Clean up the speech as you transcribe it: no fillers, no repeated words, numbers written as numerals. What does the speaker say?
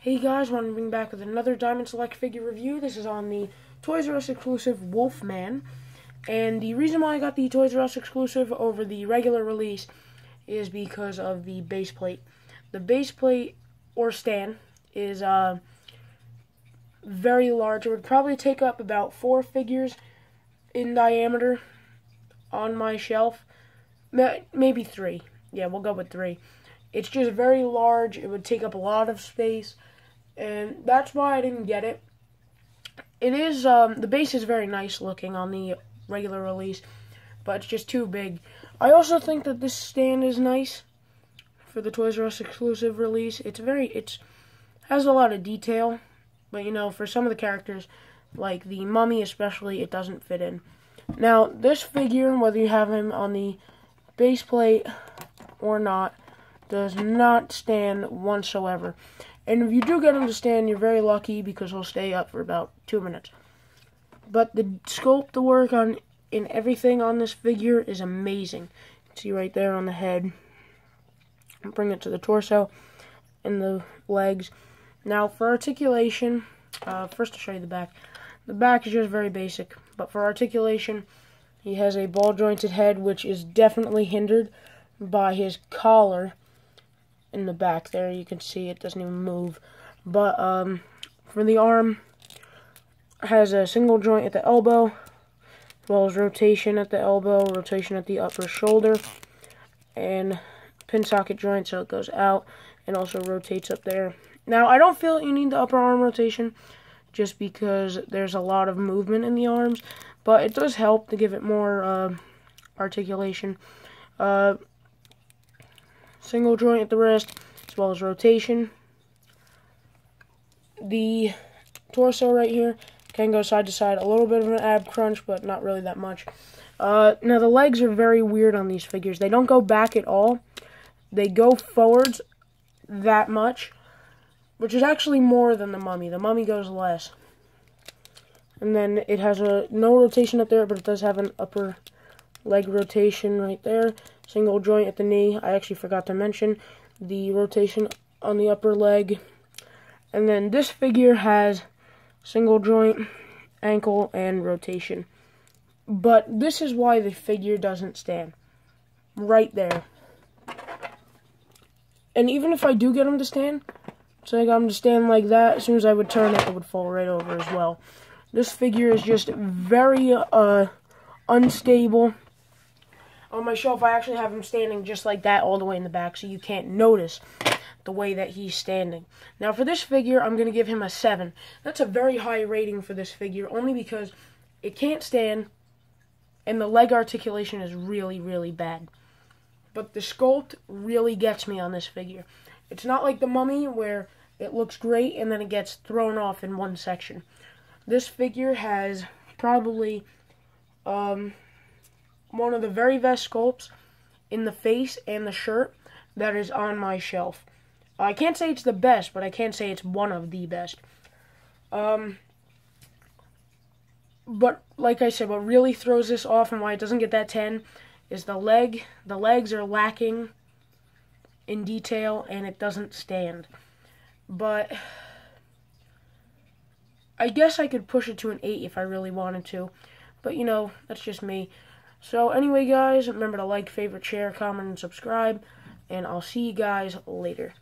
Hey guys, want to bring back with another Diamond Select figure review. This is on the Toys R Us exclusive Wolfman. And the reason why I got the Toys R Us exclusive over the regular release is because of the base plate. The base plate or stand is very large. It would probably take up about 4 figures in diameter on my shelf. Maybe 3. Yeah, we'll go with 3. It's just very large. It would take up a lot of space, and that's why I didn't get it. It is, the base is very nice looking on the regular release, but it's just too big. I also think that this stand is nice for the Toys R Us exclusive release. It has a lot of detail, but you know, for some of the characters, like the mummy especially, it doesn't fit in. Now, this figure, whether you have him on the base plate or not, does not stand whatsoever. And if you do get him to stand, you're very lucky because he'll stay up for about 2 minutes. But the sculpt, the work in everything on this figure is amazing. You can see right there on the head. I'll bring it to the torso and the legs. Now for articulation, first I'll show you the back. The back is just very basic, but for articulation, he has a ball jointed head, which is definitely hindered by his collar in the back there. You can see it doesn't even move. But for the arm, has a single joint at the elbow, as well as rotation at the elbow, rotation at the upper shoulder, and pin socket joint, so it goes out and also rotates up there. Now, I don't feel you need the upper arm rotation just because there's a lot of movement in the arms, but it does help to give it more articulation. Single joint at the wrist, as well as rotation. The torso right here can go side to side. A little bit of an ab crunch, but not really that much. Now, the legs are very weird on these figures. They don't go back at all. They go forwards that much, which is actually more than the mummy. The mummy goes less. And then it has no rotation up there, but it does have an upper leg rotation right there. Single joint at the knee. I actually forgot to mention the rotation on the upper leg. And then this figure has single joint, ankle, and rotation. But this is why the figure doesn't stand. Right there. And even if I do get him to stand, say I got him to stand like that, as soon as I would turn it, it would fall right over as well. This figure is just very unstable. On my shelf, I actually have him standing just like that all the way in the back, so you can't notice the way that he's standing. Now, for this figure, I'm going to give him a 7. That's a very high rating for this figure, only because it can't stand, and the leg articulation is really, really bad. But the sculpt really gets me on this figure. It's not like the mummy, where it looks great, and then it gets thrown off in one section. This figure has probably one of the very best sculpts in the face and the shirt that is on my shelf. I can't say it's the best, but I can say it's one of the best. But like I said, what really throws this off and why it doesn't get that 10 is the leg. The legs are lacking in detail and it doesn't stand. But I guess I could push it to an 8 if I really wanted to. But you know, that's just me. So anyway, guys, remember to like, favorite, share, comment, and subscribe. And I'll see you guys later.